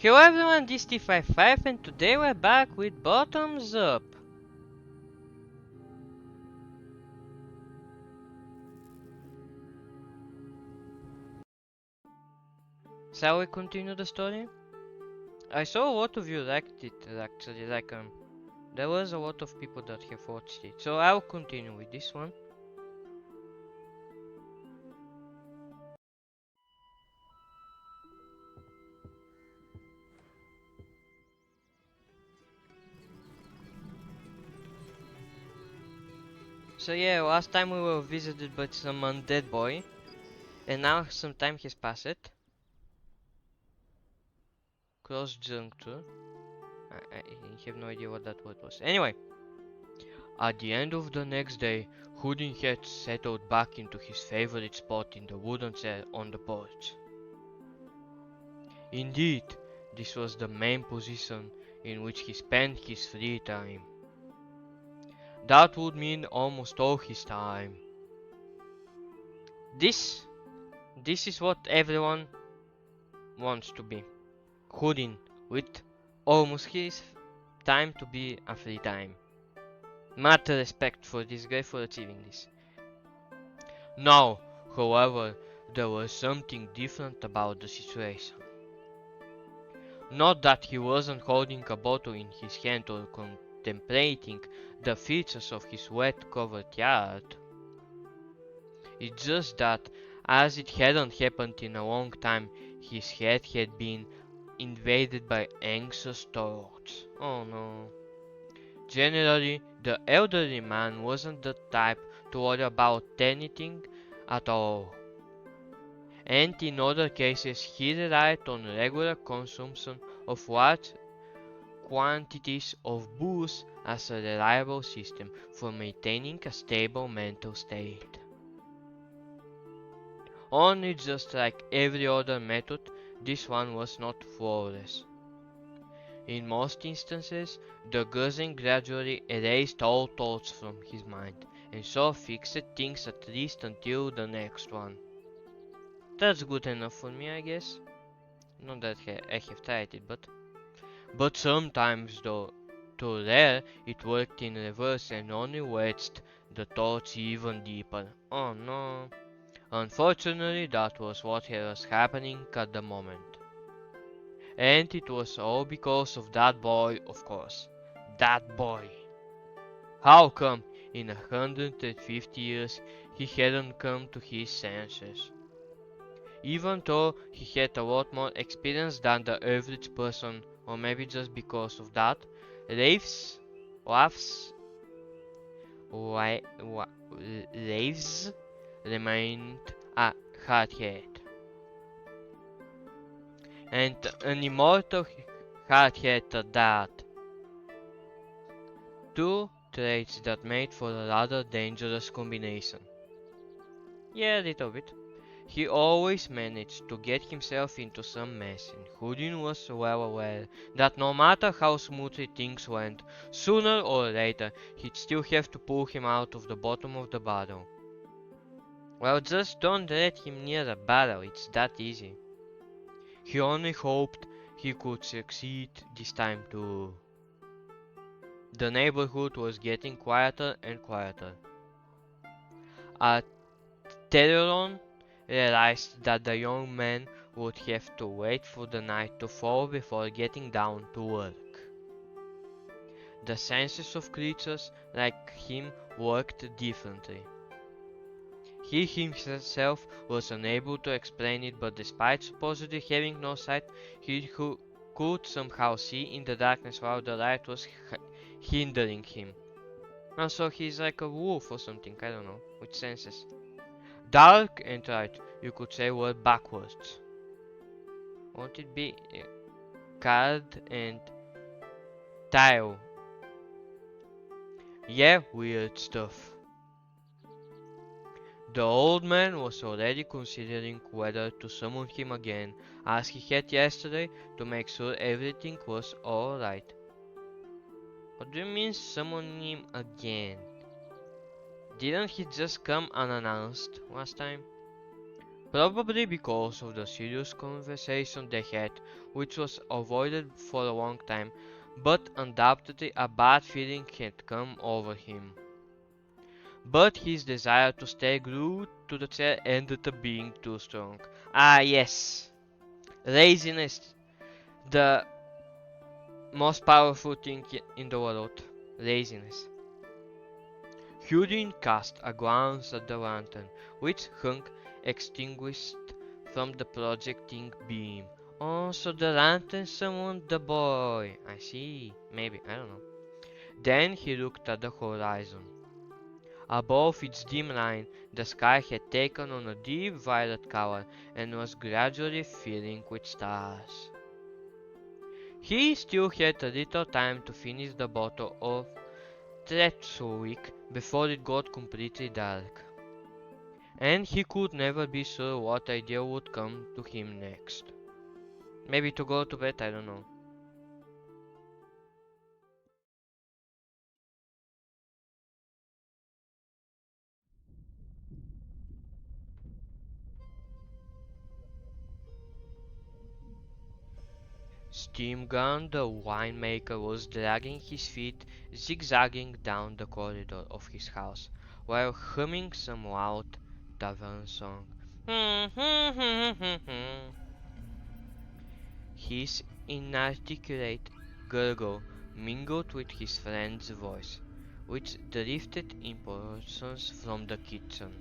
Hello everyone, this is T55 and today we're back with Bottoms Up. Shall we continue the story? I saw a lot of you liked it actually, there was a lot of people that have watched it, so I'll continue with this one. So yeah, last time we were visited by some undead boy, and now some time has passed. Cross juncture. I have no idea what that word was. Anyway, at the end of the next day, Houdin had settled back into his favorite spot in the wooden chair on the porch. Indeed, this was the main position in which he spent his free time. That would mean almost all his time. This, this is what everyone wants to be. Houdin, with almost his time to be a free time. Much respect for this guy for achieving this. Now, however, there was something different about the situation. Not that he wasn't holding a bottle in his hand or contemplating the features of his wet-covered yard. It's just that, as it hadn't happened in a long time, his head had been invaded by anxious thoughts. Oh no. Generally, the elderly man wasn't the type to worry about anything at all. And in other cases he relied on regular consumption of large quantities of booze as a reliable system for maintaining a stable mental state. Only just like every other method, this one was not flawless. In most instances, the guzzling gradually erased all thoughts from his mind, and so fixed things at least until the next one. That's good enough for me, I guess. Not that I have tried it, but sometimes though, too rare, it worked in reverse and only wedged the thoughts even deeper. Oh no. Unfortunately, that was what was happening at the moment. And it was all because of that boy, of course. That boy. How come in 150 years he hadn't come to his senses? Even though he had a lot more experience than the average person, or maybe just because of that, Raves, laughs, Raves remained a hardhead. And an immortal hardhead at that. Two traits that made for a rather dangerous combination. Yeah, a little bit. He always managed to get himself into some mess, and Houdin was well aware that no matter how smoothly things went, sooner or later he'd still have to pull him out of the bottom of the barrel. Well, just don't let him near a barrel, it's that easy. He only hoped he could succeed this time too. The neighborhood was getting quieter and quieter. A Tereron realized that the young man would have to wait for the night to fall before getting down to work. The senses of creatures like him worked differently. He himself was unable to explain it, but despite supposedly having no sight, he could somehow see in the darkness while the light was hindering him. And so he's like a wolf or something, I don't know, with senses. Dark and light, you could say, were backwards. Won't it be card and tile? Yeah, weird stuff. The old man was already considering whether to summon him again, as he had yesterday, to make sure everything was alright. What do you mean summon him again? Didn't he just come unannounced last time? Probably because of the serious conversation they had, which was avoided for a long time, but undoubtedly a bad feeling had come over him. But his desire to stay glued to the chair ended up being too strong. Ah, yes, laziness, the most powerful thing in the world. Laziness. Hudin cast a glance at the lantern, which hung extinguished from the projecting beam. Oh, so the lantern summoned the boy. I see. Maybe, I don't know. Then he looked at the horizon. Above its dim line, the sky had taken on a deep violet color and was gradually filling with stars. He still had a little time to finish the bottle of Tretsuik before it got completely dark, and he could never be sure what idea would come to him next. Maybe to go to bed, I don't know. Steam Gun, the winemaker, was dragging his feet zigzagging down the corridor of his house while humming some loud tavern song. His inarticulate gurgle mingled with his friend's voice, which drifted in portions from the kitchen.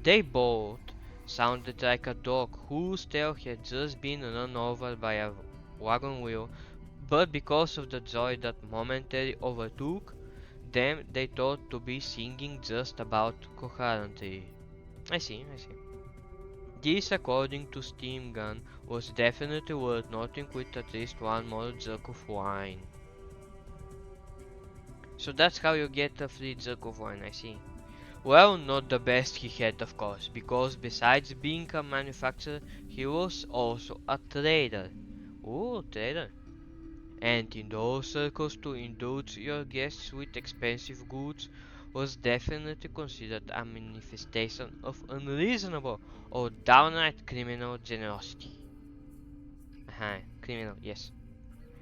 They both sounded like a dog whose tail had just been run over by a wagon wheel, but because of the joy that momentarily overtook them, they thought to be singing just about coherently. I see. This, according to Steam Gun, was definitely worth noting with at least one more jug of wine. So that's how you get a free jug of wine, I see. Well, not the best he had, of course, because besides being a manufacturer, he was also a trader. Ooh, trader. And in those circles, to indulge your guests with expensive goods was definitely considered a manifestation of unreasonable or downright criminal generosity. Criminal, yes.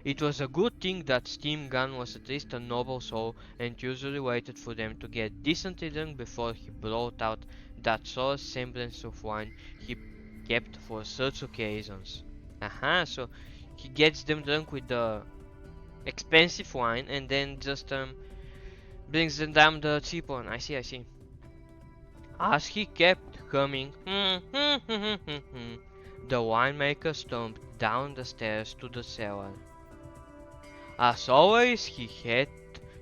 It was a good thing that Steam Gun was at least a noble soul and usually waited for them to get decently drunk before he brought out that sore semblance of wine he kept for such occasions. So he gets them drunk with the expensive wine and then just brings them down the cheap one. I see, I see. As he kept humming, the winemaker stomped down the stairs to the cellar. As always, he had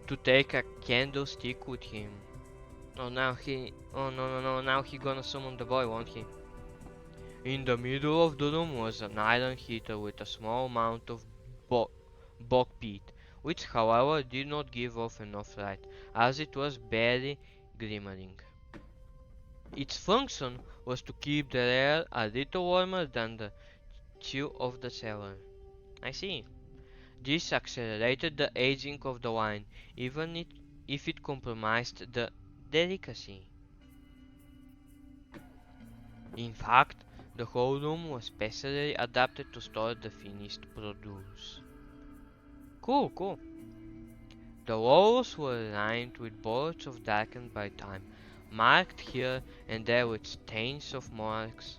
to take a candlestick with him. Now he gonna summon the boy, won't he? In the middle of the room was an iron heater with a small amount of bo peat, which however did not give off enough light, as it was barely glimmering. Its function was to keep the air a little warmer than the chill of the cellar. I see. This accelerated the aging of the wine, even if it compromised the delicacy. In fact, the whole room was specially adapted to store the finished produce. Cool, cool. The walls were lined with boards of darkened by time, marked here and there with stains of marks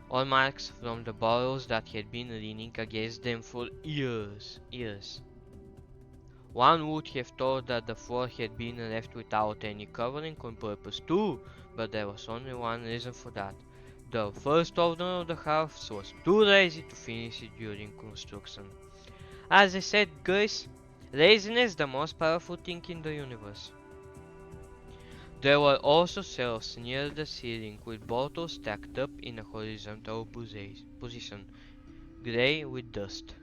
from the bottles that had been leaning against them for years. One would have thought that the floor had been left without any covering on purpose too, but there was only one reason for that. The first owner of the house was too lazy to finish it during construction. As I said, guys, laziness is the most powerful thing in the universe. There were also shelves near the ceiling with bottles stacked up in a horizontal position, grey with dust.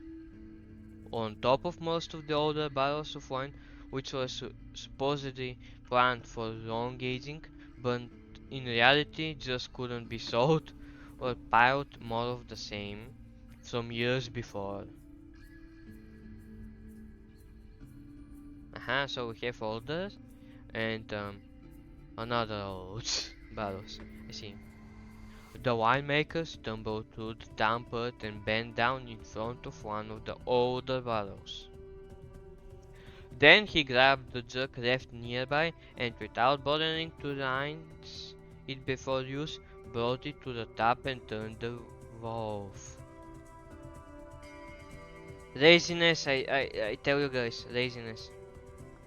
On top of most of the older barrels of wine, which were supposedly planned for long aging, but in reality just couldn't be sold, or piled more of the same from years before. So we have older and another old barrels. I see. The winemaker stumbled through the damp earth and bent down in front of one of the older barrels. Then he grabbed the jug left nearby and, without bothering to rinse it before use, brought it to the top and turned the valve. Laziness, I tell you guys, laziness.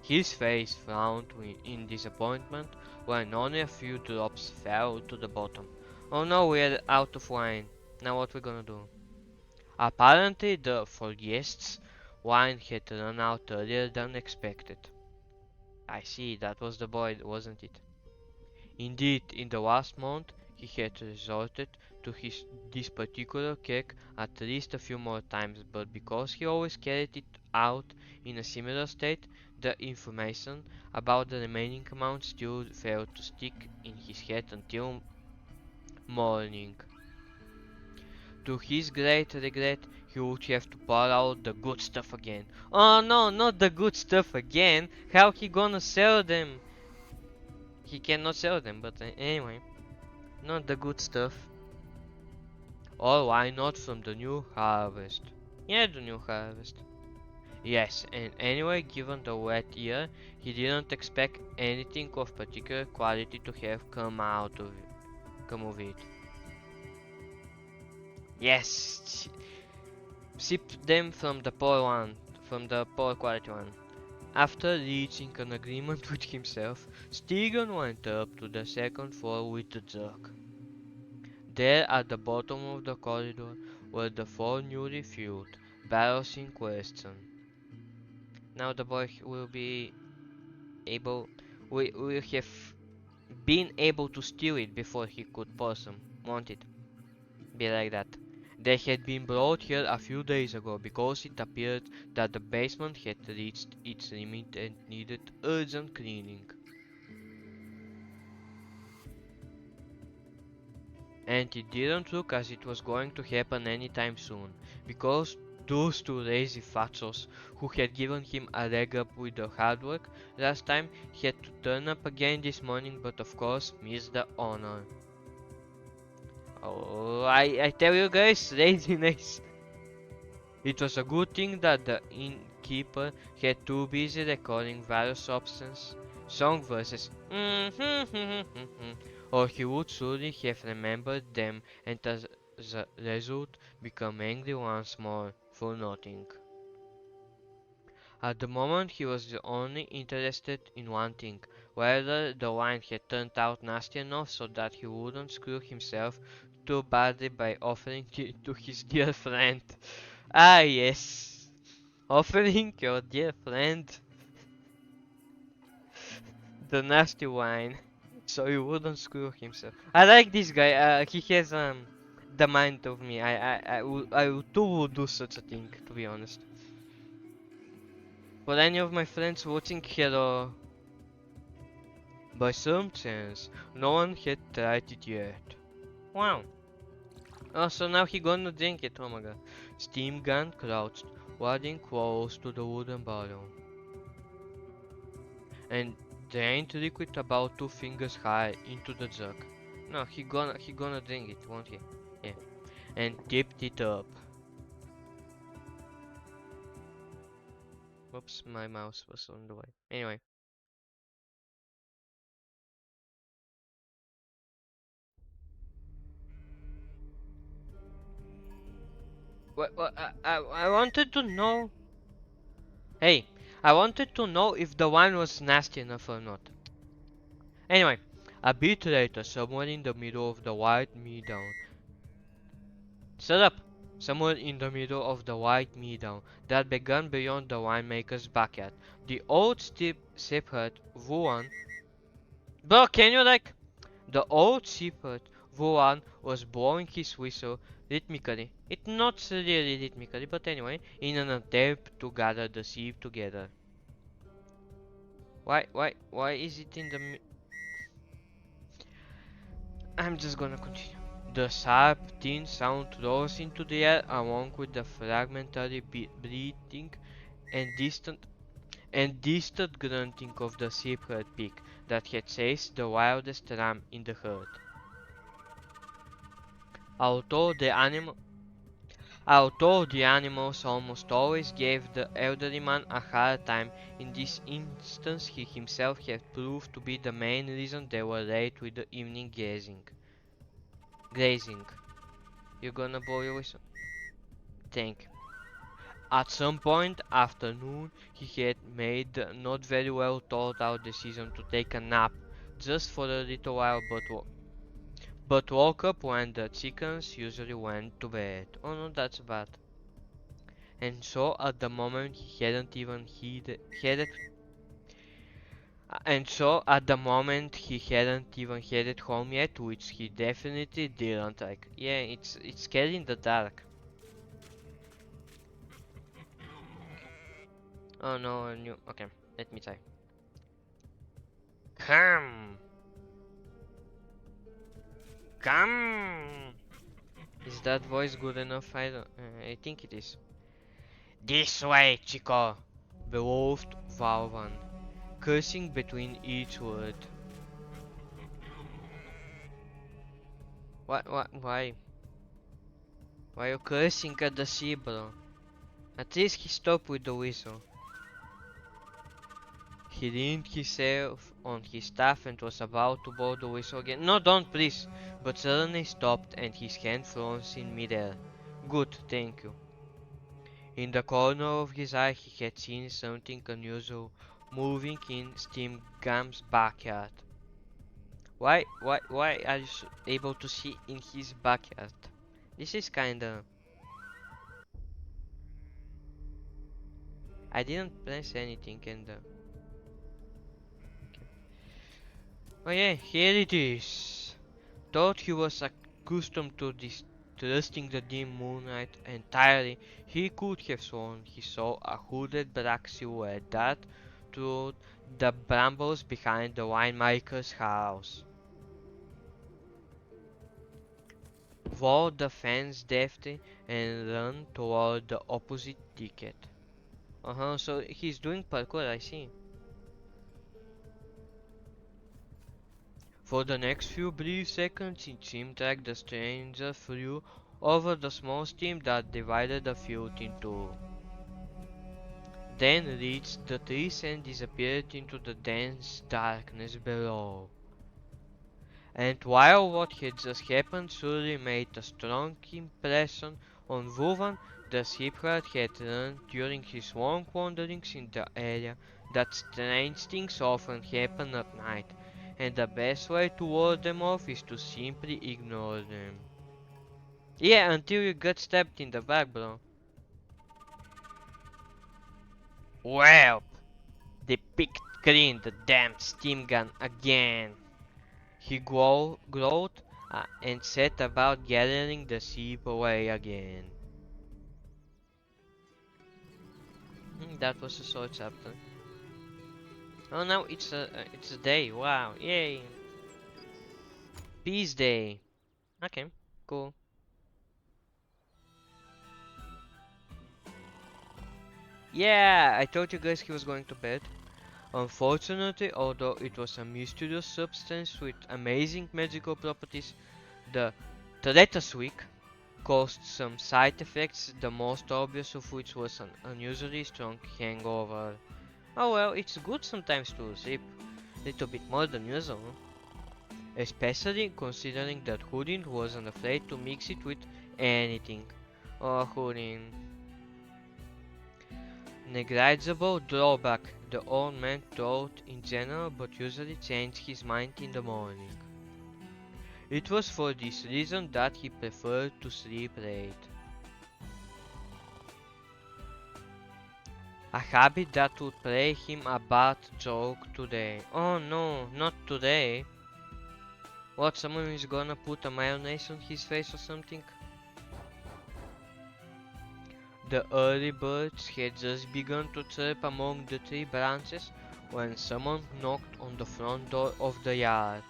His face frowned in disappointment when only a few drops fell to the bottom. Oh no, we're out of wine. Now what we gonna do? Apparently the for guests wine had run out earlier than expected. I see, that was the boy, wasn't it? Indeed, in the last month he had resorted to this particular keg at least a few more times, but because he always carried it out in a similar state, the information about the remaining amount still failed to stick in his head until morning. To his great regret, he would have to pour out the good stuff again. Oh no, not the good stuff again! How he gonna sell them? He cannot sell them, but anyway, not the good stuff. Or why not from the new harvest? Yeah, the new harvest. Yes, and anyway, given the wet year, he didn't expect anything of particular quality to have come of it. Yes, sip them from the poor one, from the poor quality one. After reaching an agreement with himself, Stegan went up to the second floor with the jug. There at the bottom of the corridor were the four newly filled barrels in question. Now the boy will be able, will have been able to steal it before he could pour some, won't it? Be like that. They had been brought here a few days ago because it appeared that the basement had reached its limit and needed urgent cleaning. And it didn't look as it was going to happen anytime soon, because those two lazy fatsos who had given him a leg up with the hard work last time had to turn up again this morning, but of course missed the honor. Oh, I tell you guys, laziness. It was a good thing that the innkeeper had too busy recording various obscene song verses, or he would surely have remembered them and as a result become angry once more for nothing. At the moment he was only interested in one thing, whether the wine had turned out nasty enough so that he wouldn't screw himself too badly by offering it to his dear friend. Ah yes, offering your dear friend the nasty wine so he wouldn't screw himself. I like this guy. He has the mind of me. I too would do such a thing, to be honest. For any of my friends watching here, by some chance, no one had tried it yet. Wow. Oh, so now he gonna drink it. Oh my god. Steam gun crouched, wading close to the wooden bottle, and drained liquid about 2 fingers high into the jug. No, he gonna drink it, won't he? Yeah. And tipped it up. Oops, my mouse was on the way. Anyway. What, I wanted to know. Hey, I wanted to know if the wine was nasty enough or not. Anyway, a bit later, somewhere in the middle of the white meadow. Shut up! Somewhere in the middle of the white meadow that began beyond the winemaker's backyard, the old steep shepherd Vuan. Bro, can you like? The old shepherd Vuan was blowing his whistle rhythmically. It's not really rhythmically, but anyway, in an attempt to gather the sheep together. Why is it in the? I'm just gonna continue. The sharp, thin sound rose into the air along with the fragmentary breathing and distant grunting of the shepherd pig that had chased the wildest ram in the herd. Although the animal Although the animals almost always gave the elderly man a hard time, in this instance he himself had proved to be the main reason they were late with the evening grazing. You gonna blow your whistle? Thank you. At some point after noon, he had made the not very well thought out decision to take a nap, just for a little while, but woke up when the chickens usually went to bed. Oh no, that's bad. And so at the moment he hadn't even headed home yet, which he definitely didn't like. Yeah, it's scary in the dark. Oh no, I knew. Okay, let me try. Come, come. Is that voice good enough? I think it is. This way, Chico, bellowed Valvan, cursing between each word. Why? Why you cursing at the sea, bro? At least he stopped with the whistle. He leaned himself on his staff and was about to blow the whistle again. No, don't, please! But suddenly stopped and his hand froze in midair. Good, thank you. In the corner of his eye he had seen something unusual moving in Steamgam's backyard. Why are you able to see in his backyard? This is kinda... I didn't press anything and... Oh yeah, here it is. Thought he was accustomed to distrusting the dim moonlight entirely, he could have sworn he saw a hooded black silhouette dart through the brambles behind the winemaker's house. Walled the fence deftly and ran toward the opposite ticket. So he's doing parkour, I see. For the next few brief seconds it seemed like the stranger flew over the small stream that divided the field in two, then reached the trees and disappeared into the dense darkness below. And while what had just happened surely made a strong impression on Vuvan, the shepherd had learned during his long wanderings in the area that strange things often happen at night, and the best way to ward them off is to simply ignore them. Yeah, until you get stabbed in the back, bro. Well, the pig cleaned the damn steam gun again. He growled and set about gathering the sheep away again. That was a short chapter. Oh no, it's a day. Wow, yay! Peace day. Okay, cool. Yeah, I told you guys he was going to bed. Unfortunately, although it was a mysterious substance with amazing magical properties, the Teletasuik caused some side effects, the most obvious of which was an unusually strong hangover. Oh well, it's good sometimes to sleep a little bit more than usual, especially considering that Houdin wasn't afraid to mix it with anything. Oh, Houdin. Negligible drawback, the old man thought in general, but usually changed his mind in the morning. It was for this reason that he preferred to sleep late. A habit that would play him a bad joke today. Oh no, not today. What, someone is gonna put a mayonnaise on his face or something? The early birds had just begun to chirp among the tree branches when someone knocked on the front door of the yard.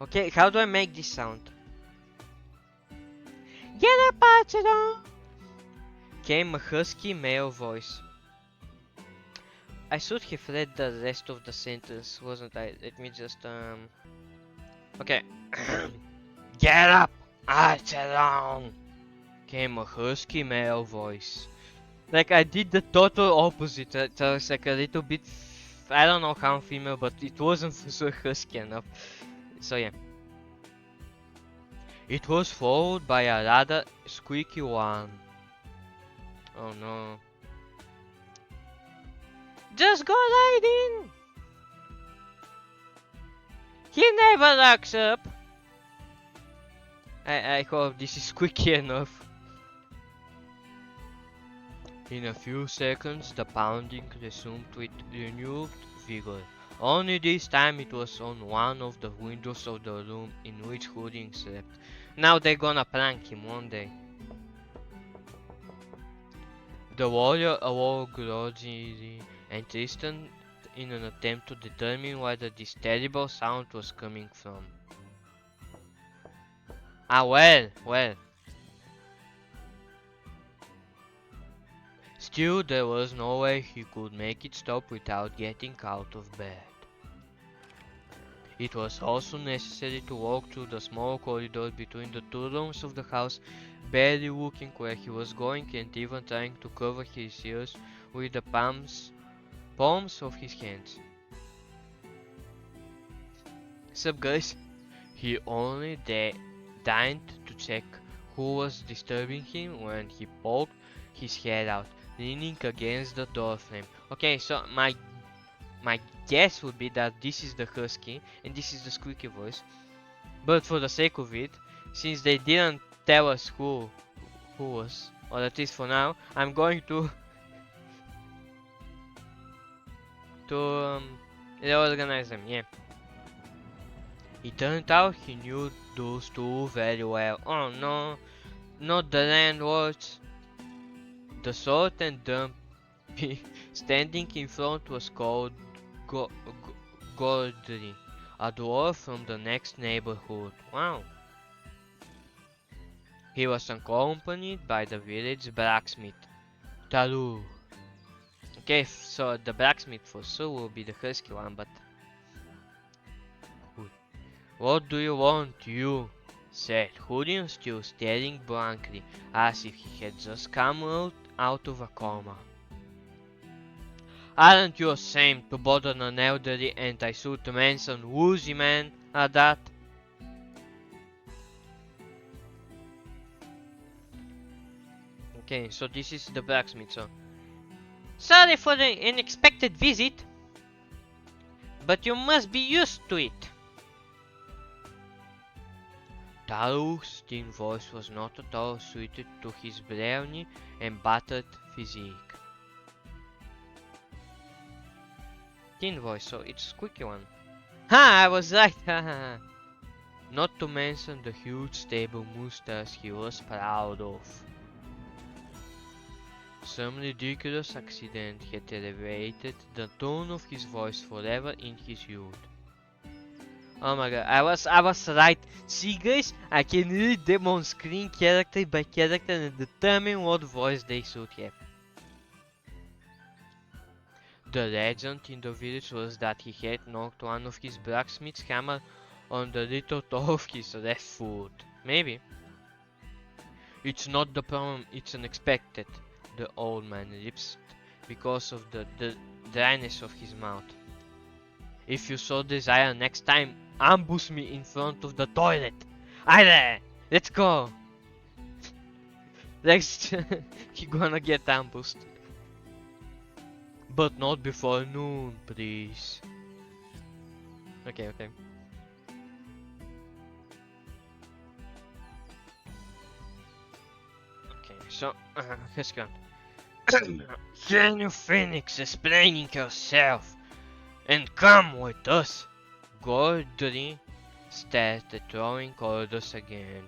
Okay, how do I make this sound? Get up, Archero! Came a husky male voice. I should have read the rest of the sentence, wasn't I? Let me just, Okay. Get up! I said down! Came a husky male voice. Like I did the total opposite. It was like a little bit, I don't know how female, but it wasn't so husky enough. So yeah. It was followed by a rather squeaky one. Oh no. Just go right in! He never locks up! I hope this is quick enough. In a few seconds, the pounding resumed with renewed vigor. Only this time it was on one of the windows of the room in which Hooding slept. Now they're gonna prank him one day. The warrior awoke grudgingly and Tristan in an attempt to determine where this terrible sound was coming from. Ah, well. Still, there was no way he could make it stop without getting out of bed. It was also necessary to walk through the small corridor between the two rooms of the house, barely looking where he was going and even trying to cover his ears with the palms of his hands. Sup guys? He only deigned to check who was disturbing him when he poked his head out, leaning against the doorframe. Okay, so my guess would be that this is the husky and this is the squeaky voice. But for the sake of it, since they didn't tell us who was, or at least for now, I'm going to reorganize them. Yeah. It turned out he knew those two very well. Oh no, not the landlords. The salt and dumpy standing in front was called Gordry, a dwarf from the next neighborhood. Wow. He was accompanied by the village blacksmith, Taru. Okay, so the blacksmith for sure will be the husky one, but... What do you want, you? Said Hurian, still staring blankly, as if he had just come out of a coma. Aren't you ashamed to bother an elderly and I should mention woozy man at that? Okay, so this is the blacksmith, so... Sorry for the unexpected visit, but you must be used to it. Taru's thin voice was not at all suited to his brawny and battered physique. Thin voice, so it's squeaky one. Ha! I was right! Not to mention the huge stable mustache he was proud of. Some ridiculous accident had elevated the tone of his voice forever in his youth. Oh my god, I was right. See guys, I can read them on screen character by character and determine what voice they should have. The legend in the village was that he had knocked one of his blacksmith's hammer on the little toe of his left foot. Maybe. It's not the problem, it's unexpected, the old man lisped because of the dryness of his mouth. If you so desire next time, ambush me in front of the toilet. Aye, let's go. Next, he gonna get ambushed. But not before noon, please. Okay. Okay, so, let's go. Can you finish explaining yourself and come with us? Gordry started throwing orders again.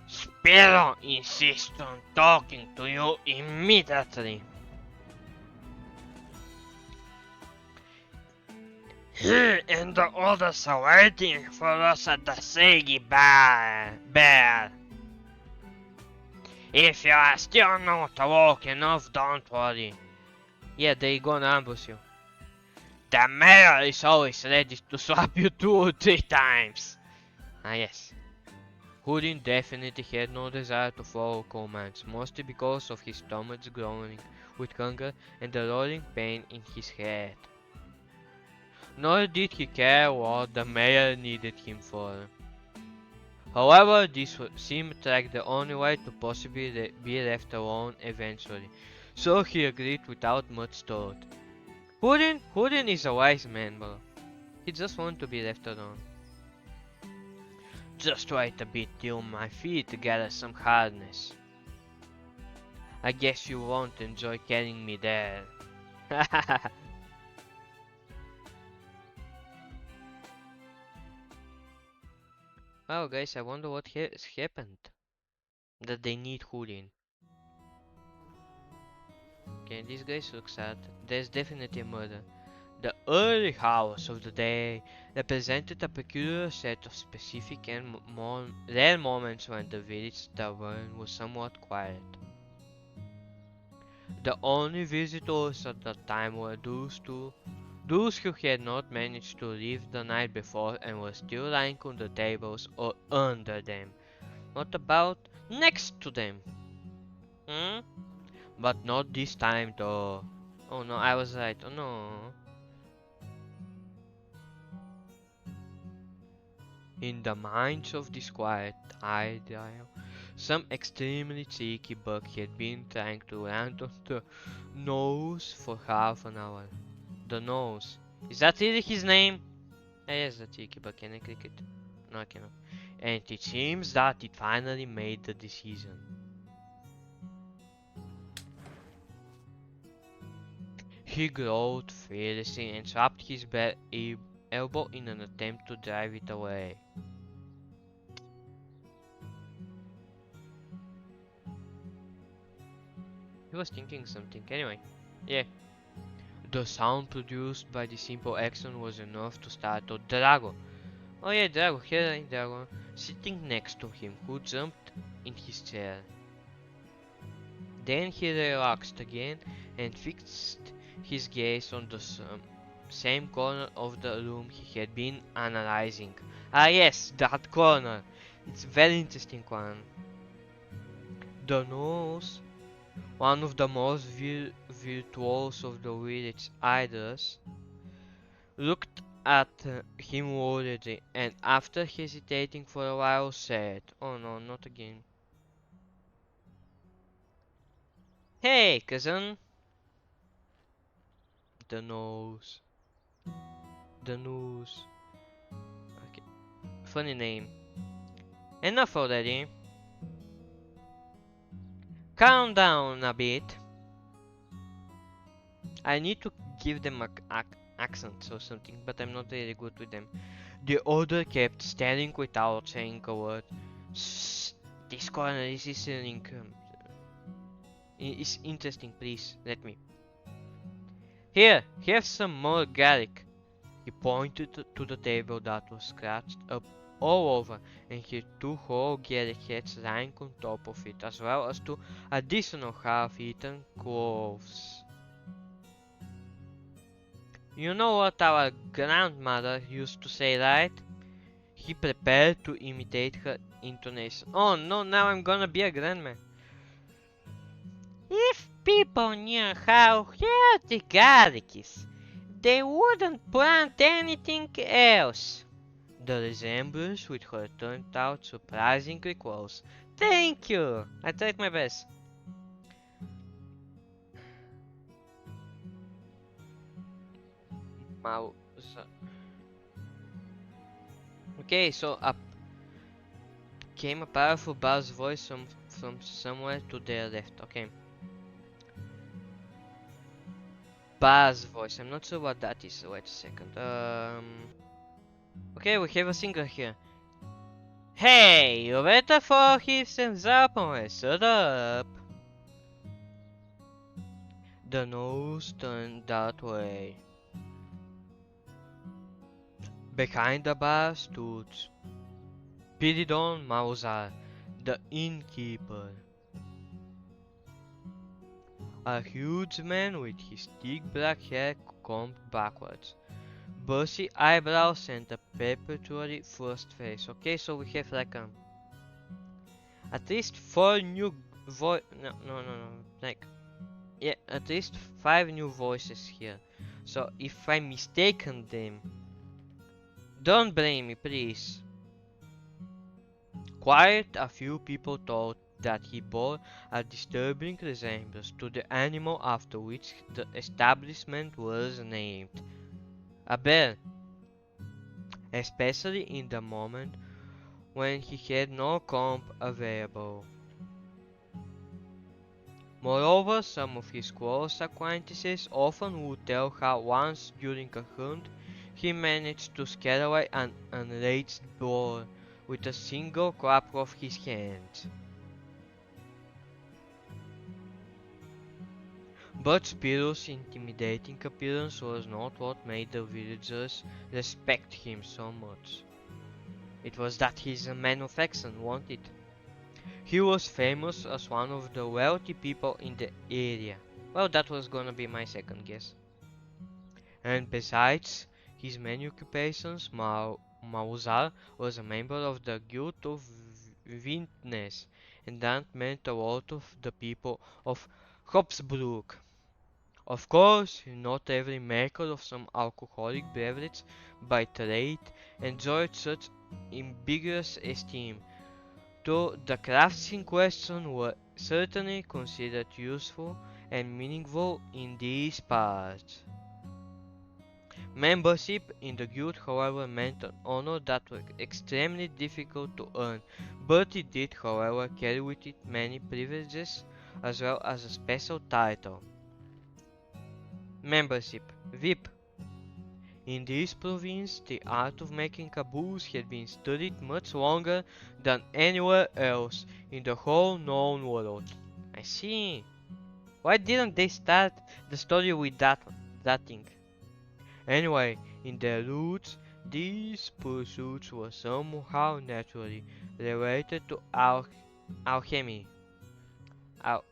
Spiro insists on talking to you immediately. He and the others are waiting for us at the Sagi Bear. If you are still not awoke enough, don't worry. Yeah, they gonna ambush you. The mayor is always ready to slap you 2 or 3 times. Ah yes. Houdin definitely had no desire to follow commands, mostly because of his stomach growling with hunger and the rolling pain in his head. Nor did he care what the mayor needed him for. However, this seemed like the only way to possibly be left alone eventually, so he agreed without much thought. Houdin is a wise man, bro. He just wants to be left alone. Just wait a bit till my feet gather some hardness. I guess you won't enjoy carrying me there. Well, guys, I wonder what has happened. That they need Houdin. Okay, this guy looks sad. There's definitely a murder. The early hours of the day represented a peculiar set of specific and rare moments when the village tavern was somewhat quiet. The only visitors at that time were those who had not managed to leave the night before and were still lying on the tables or under them, not about next to them. Hmm? But not this time though. Oh no, I was right. Oh no. In the minds of this quiet ideal, some extremely cheeky bug had been trying to land on the nose for half an hour. The nose. Is that really his name? Yes, the cheeky bug. Can I click it? No, I cannot. And it seems that it finally made the decision. He growled fiercely and slapped his elbow in an attempt to drive it away. He was thinking something. Anyway, yeah. The sound produced by the simple action was enough to startle Drago. Oh yeah, Drago, here Drago, sitting next to him, who jumped in his chair. Then he relaxed again and fixed his gaze on the same corner of the room he had been analyzing. Ah yes, that corner. It's a very interesting one. The nose, one of the most virtuoso of the village idols, looked at him worriedly and after hesitating for a while said, "Oh no, not again. Hey, cousin." The nose. The nose. Okay. Funny name. Enough already. Calm down a bit. I need to give them accents or something, but I'm not really good with them. The other kept staring without saying a word. Shh, this corner is listening. Is interesting, please. Let me. Here, here's some more garlic. He pointed to the table that was scratched up all over, and he two whole garlic heads lying on top of it, as well as two additional half-eaten cloves. You know what our grandmother used to say, right? He prepared to imitate her intonation. Oh no, now I'm gonna be a grandma. If people knew how healthy garlic is, they wouldn't plant anything else. The resemblance with her turned out surprisingly close. Thank you! I tried my best. Mouse. Okay, so up came a powerful bass voice from somewhere to their left. Okay. Bass voice. I'm not sure what that is. Wait a second. Okay, we have a singer here. Hey, you better for his hands up or shut up. The nose turned that way. Behind the bar stood Piridon Mausar, the innkeeper. A huge man with his thick black hair combed backwards. Bushy eyebrows and a perpetually flushed face. Okay, so we have like at least four new no, like yeah, at least five new voices here. So if I mistaken them, don't blame me, please. Quite a few people thought that he bore a disturbing resemblance to the animal after which the establishment was named, a bear, especially in the moment when he had no comb available. Moreover, some of his close acquaintances often would tell how once during a hunt he managed to scare away an enraged boar with a single clap of his hand. But Spiro's intimidating appearance was not what made the villagers respect him so much. It was that he's a man of action, wasn't it? He was famous as one of the wealthy people in the area. Well, that was gonna be my second guess. And besides his many occupations, Mauzar was a member of the Guild of Witness, and that meant a lot of the people of Hopsbrook. Of course, not every maker of some alcoholic beverage by trade enjoyed such ambiguous esteem, though the crafts in question were certainly considered useful and meaningful in these parts. Membership in the guild, however, meant an honor that was extremely difficult to earn, but it did, however, carry with it many privileges as well as a special title. Membership VIP. In this province, the art of making caboose had been studied much longer than anywhere else in the whole known world. I see. Why didn't they start the story with that thing? Anyway, in their roots, these pursuits were somehow naturally related to alchemy. Alchemy.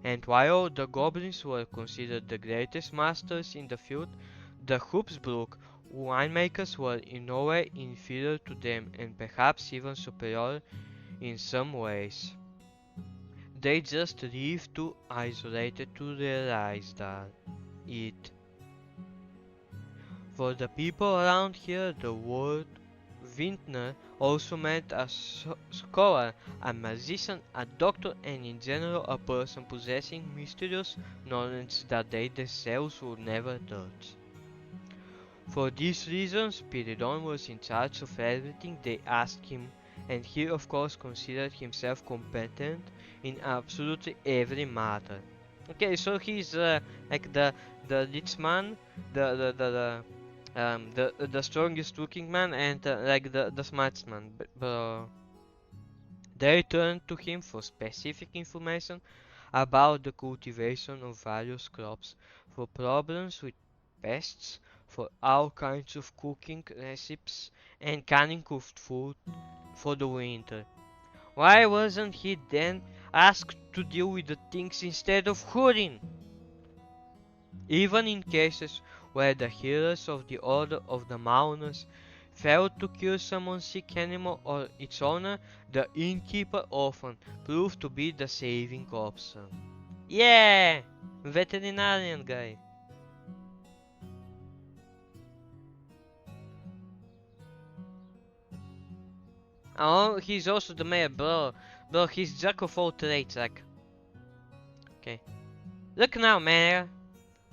And while the goblins were considered the greatest masters in the field, the Hoopsbrook winemakers were in no way inferior to them and perhaps even superior in some ways. They just lived too isolated to realize it. For the people around here, the word vintner also meant a scholar, a magician, a doctor, and in general a person possessing mysterious knowledge that they themselves would never touch. For these reasons, Spiridon was in charge of everything they asked him, and he of course considered himself competent in absolutely every matter. Okay, so he's like the rich man, the strongest looking man, and like the smartest man. But they turned to him for specific information about the cultivation of various crops, for problems with pests, for all kinds of cooking recipes, and canning cooked food for the winter. Why wasn't he then asked to deal with the things instead of Hurin? Even in cases where the heroes of the Order of the Mauners failed to kill some sick animal or its owner, the innkeeper often proved to be the saving option. Yeah! Veterinarian guy. Oh, he's also the mayor, bro. Bro, he's jack of all trades, like. Okay. Look now, mayor,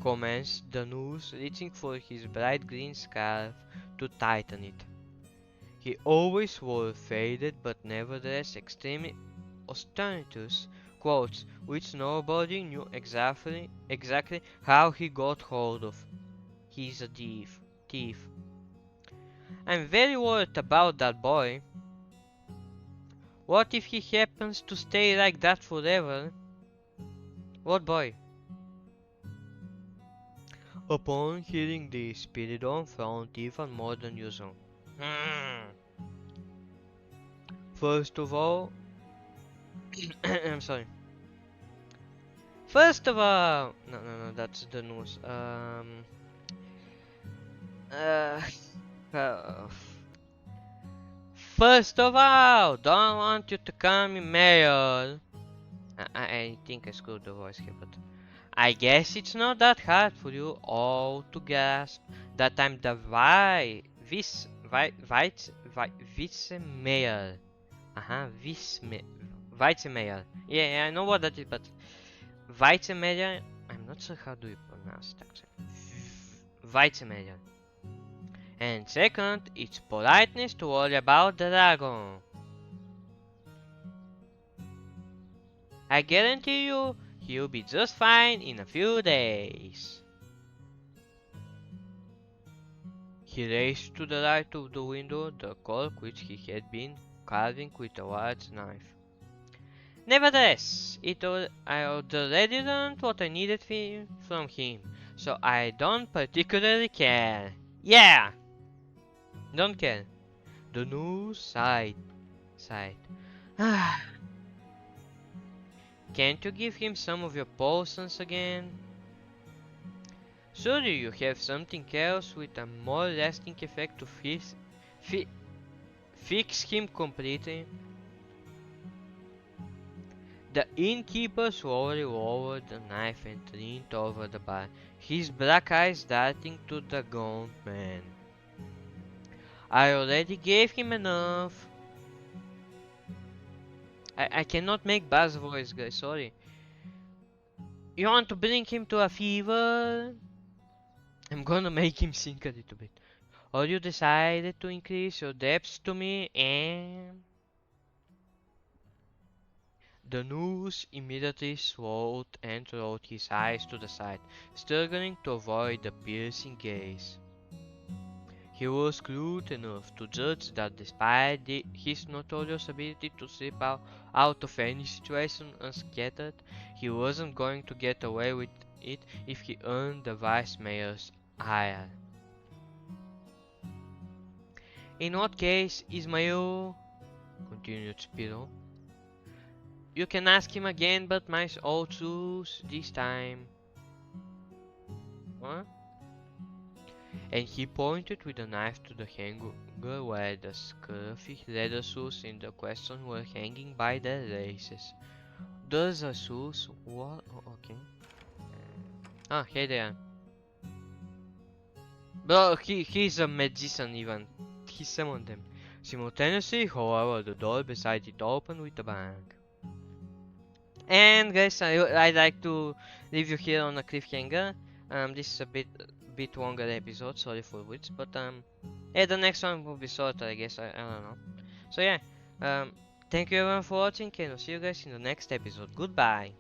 comments the nurse, reaching for his bright green scarf to tighten it. He always wore faded but nevertheless extremely ostentatious clothes, which nobody knew exactly how he got hold of. He's a thief. I'm very worried about that boy. What if he happens to stay like that forever? What boy? Upon hearing this, Spiridon frowned even more than usual. Hmm. First of all, I'm sorry. First of all, no, that's the news. Uh, uh, First of all, don't want you to call me mayor. I think I screwed the voice here, but I guess it's not that hard for you all to grasp that I'm the vice mayor. Vice mayor. Yeah, I know what that is, but vice mayor. I'm not sure how do you pronounce it actually. Vice mayor. And second, it's politeness to worry about the dragon. I guarantee you, he'll be just fine in a few days. He raised to the right of the window the cork which he had been carving with a large knife. Nevertheless, I already learned what I needed from him, so I don't particularly care. Yeah! Don't care. The news sighed. Can't you give him some of your potions again? Surely you have something else with a more lasting effect to fi fix him completely. The innkeeper slowly lowered the knife and leaned over the bar, his black eyes darting to the gaunt man. I already gave him enough. I cannot make Bar's voice, guys, sorry. You want to bring him to a fever? I'm gonna make him sink a little bit. Or you decided to increase your debts to me and... The nurse immediately swallowed and rolled his eyes to the side, struggling to avoid the piercing gaze. He was shrewd enough to judge that despite his notorious ability to slip out of any situation unscathed, he wasn't going to get away with it if he earned the vice mayor's ire. In what case, Ismail, continued Spiro, you can ask him again, but my old shoes this time. What? And he pointed with a knife to the hanger where the scruffy leather shoes in the question were hanging by their laces. Those are shoes? What? Oh, okay. Ah, here they are. Bro, he's a magician even. He summoned them. Simultaneously, however, the door beside it opened with a bang. And guys, I'd like to leave you here on a cliffhanger. This is a bit longer episode, sorry for which, but yeah, the next one will be shorter, I guess. I don't know. So yeah, thank you everyone for watching, and I'll see you guys in the next episode. Goodbye.